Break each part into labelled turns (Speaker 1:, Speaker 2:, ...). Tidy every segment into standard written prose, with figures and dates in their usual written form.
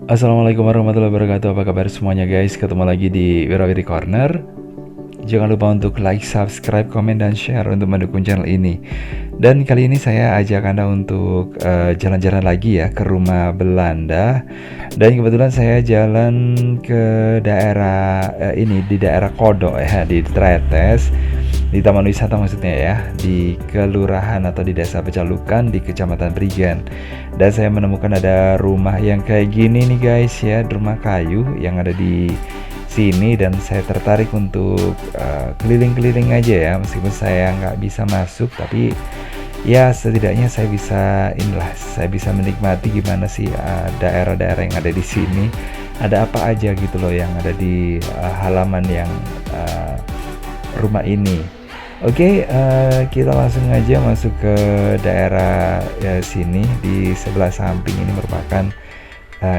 Speaker 1: Assalamualaikum warahmatullahi wabarakatuh. Apa kabar semuanya guys? Ketemu lagi di Wirawiri Corner. Jangan lupa untuk like, subscribe, komen, dan share untuk mendukung channel ini. Dan kali ini saya ajak Anda untuk jalan-jalan lagi ya ke rumah Belanda. Dan kebetulan saya jalan ke daerah ini di daerah Kodok ya, di Tretes, di Taman Wisata maksudnya ya, di kelurahan atau di Desa Pecalukan di Kecamatan Prigen. Dan saya menemukan ada rumah yang kayak gini nih guys ya, rumah kayu yang ada di sini, dan saya tertarik untuk keliling-keliling aja ya, meskipun saya nggak bisa masuk, tapi ya setidaknya saya bisa menikmati gimana sih daerah-daerah yang ada di sini, ada apa aja gitu loh yang ada di halaman yang rumah ini. Oke, kita langsung aja masuk ke daerah ya, sini di sebelah samping ini merupakan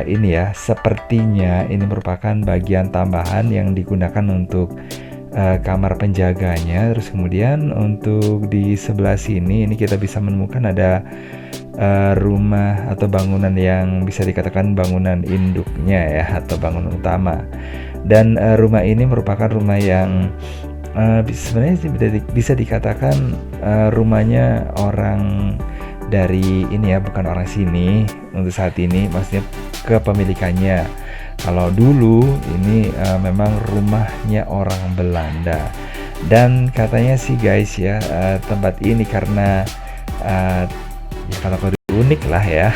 Speaker 1: ini ya, sepertinya ini merupakan bagian tambahan yang digunakan untuk kamar penjaganya. Terus kemudian untuk di sebelah sini ini kita bisa menemukan ada rumah atau bangunan yang bisa dikatakan bangunan induknya ya, atau bangunan utama. Dan rumah ini merupakan rumah yang sebenarnya bisa dikatakan rumahnya orang dari ini ya, bukan orang sini untuk saat ini, maksudnya kepemilikannya. Kalau dulu ini memang rumahnya orang Belanda, dan katanya sih guys ya, tempat ini karena ya kalau unik lah ya,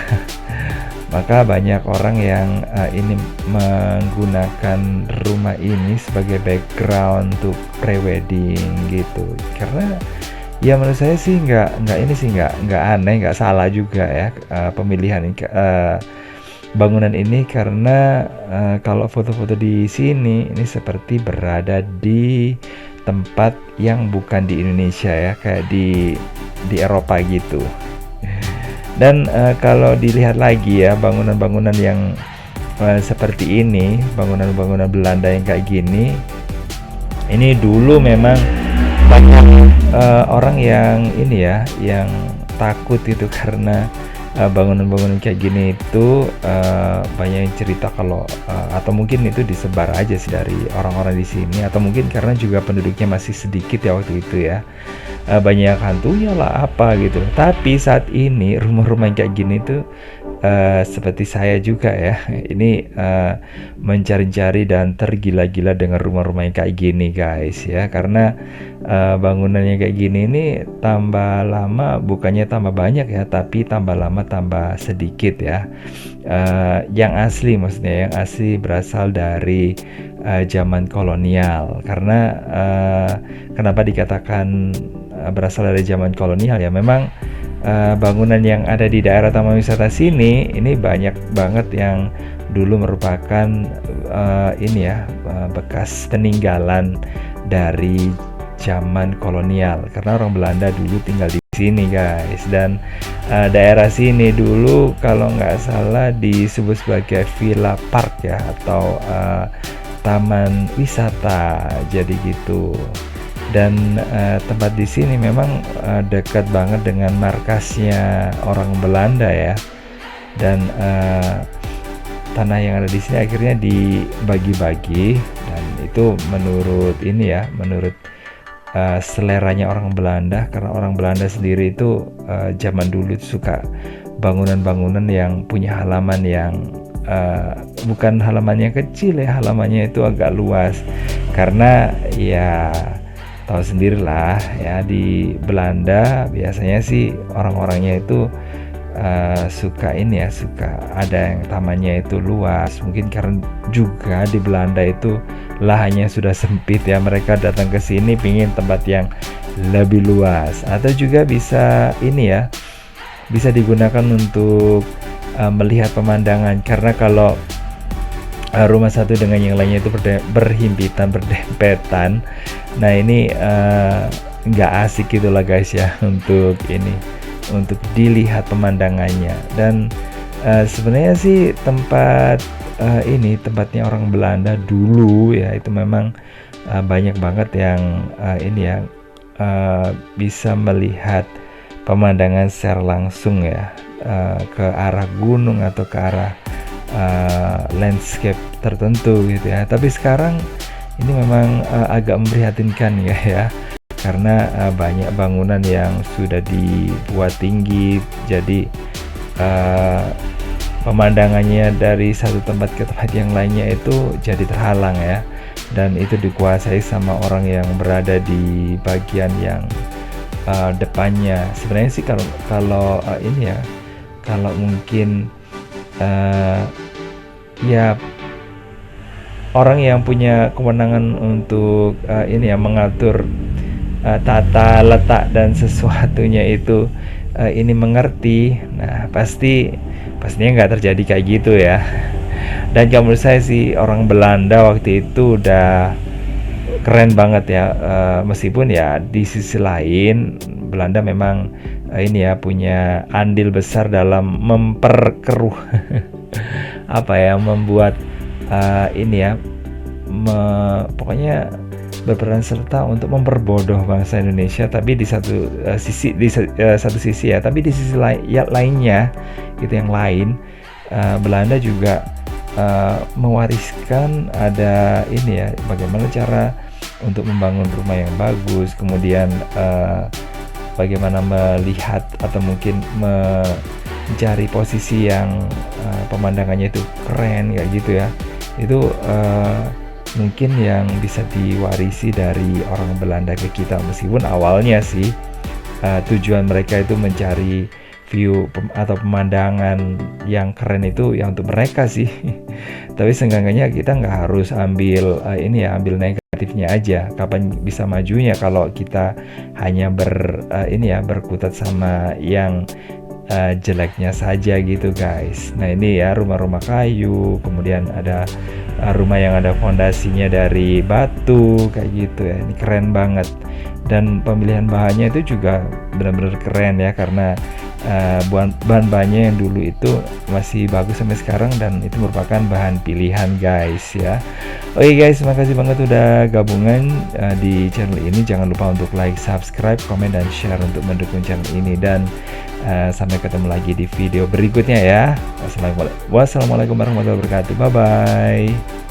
Speaker 1: maka banyak orang yang ini menggunakan rumah ini sebagai background untuk prewedding gitu. Karena ya menurut saya sih nggak aneh, nggak salah juga ya pemilihan bangunan ini, karena kalau foto-foto di sini ini seperti berada di tempat yang bukan di Indonesia ya, kayak di Eropa gitu. Dan kalau dilihat lagi ya, bangunan-bangunan yang seperti ini, bangunan-bangunan Belanda yang kayak gini, ini dulu memang banyak orang yang ini ya, yang takut gitu, karena bangunan-bangunan kayak gini itu banyak yang cerita kalau atau mungkin itu disebar aja sih dari orang-orang di sini, atau mungkin karena juga penduduknya masih sedikit ya waktu itu ya, banyak hantunya lah apa gitu. Tapi saat ini rumah-rumah yang kayak gini tuh seperti saya juga ya, ini mencari-cari dan tergila-gila dengan rumah-rumah yang kayak gini guys ya, karena bangunan yang kayak gini ini tambah lama bukannya tambah banyak ya, tapi tambah lama tambah sedikit ya. Yang asli, maksudnya yang asli berasal dari zaman kolonial. Karena kenapa dikatakan berasal dari zaman kolonial ya, memang bangunan yang ada di daerah Taman Wisata sini ini banyak banget yang dulu merupakan ini ya, bekas peninggalan dari zaman kolonial, karena orang Belanda dulu tinggal di sini guys. Dan daerah sini dulu kalau nggak salah disebut sebagai Villa Park ya, atau taman wisata, jadi gitu. Dan tempat di sini memang dekat banget dengan markasnya orang Belanda ya, dan tanah yang ada di sini akhirnya dibagi-bagi, dan itu menurut ini ya, menurut seleranya orang Belanda, karena orang Belanda sendiri itu zaman dulu suka bangunan-bangunan yang punya halaman yang bukan halamannya kecil ya, halamannya itu agak luas, karena ya tahu sendirilah ya, di Belanda biasanya sih orang-orangnya itu suka ini ya, suka ada yang tamannya itu luas. Mungkin karena juga di Belanda itu lahannya sudah sempit ya, mereka datang ke sini pingin tempat yang lebih luas. Atau juga bisa ini ya, bisa digunakan untuk melihat pemandangan, karena kalau rumah satu dengan yang lainnya itu berhimpitan, berdempetan, nah ini nggak asik gitulah guys ya, untuk ini, untuk dilihat pemandangannya. Dan sebenarnya sih tempat ini tempatnya orang Belanda dulu ya, itu memang banyak banget yang ini ya, bisa melihat pemandangan secara langsung ya, ke arah gunung atau ke arah landscape tertentu gitu ya. Tapi sekarang ini memang agak memprihatinkan ya, karena banyak bangunan yang sudah dibuat tinggi, jadi pemandangannya dari satu tempat ke tempat yang lainnya itu jadi terhalang ya, dan itu dikuasai sama orang yang berada di bagian yang depannya. Sebenarnya sih kalau kalau ini ya, kalau mungkin ya orang yang punya kewenangan untuk ini ya, mengatur tata letak dan sesuatunya itu ini mengerti, nah pastinya nggak terjadi kayak gitu ya. Dan kalau menurut saya sih orang Belanda waktu itu udah keren banget ya, meskipun ya di sisi lain Belanda memang ini ya punya andil besar dalam memperkeruh apa ya, membuat ini ya, pokoknya berperan serta untuk memperbodoh bangsa Indonesia. Tapi di satu sisi satu sisi ya, tapi di sisi lainnya gitu, yang lain Belanda juga mewariskan ada ini ya, bagaimana cara untuk membangun rumah yang bagus, kemudian bagaimana melihat atau mungkin mencari posisi yang pemandangannya itu keren kayak gitu ya. Itu mungkin yang bisa diwarisi dari orang Belanda ke kita, meskipun awalnya sih tujuan mereka itu mencari view atau pemandangan yang keren itu ya untuk mereka sih. Tapi seenggaknya kita nggak harus ambil ini ya, ambil negatifnya aja. Kapan bisa majunya kalau kita hanya ini ya, berkutat sama yang jeleknya saja gitu guys. Nah ini ya rumah-rumah kayu, kemudian ada rumah yang ada fondasinya dari batu kayak gitu ya. Ini keren banget, dan pemilihan bahannya itu juga benar-benar keren ya, karena bahan-bahannya yang dulu itu masih bagus sampai sekarang, dan itu merupakan bahan pilihan guys ya. Oke guys, makasih banget udah gabungan di channel ini. Jangan lupa untuk like, subscribe, komen, dan share untuk mendukung channel ini, dan sampai ketemu lagi di video berikutnya ya. Wassalamualaikum warahmatullahi wabarakatuh. Bye bye.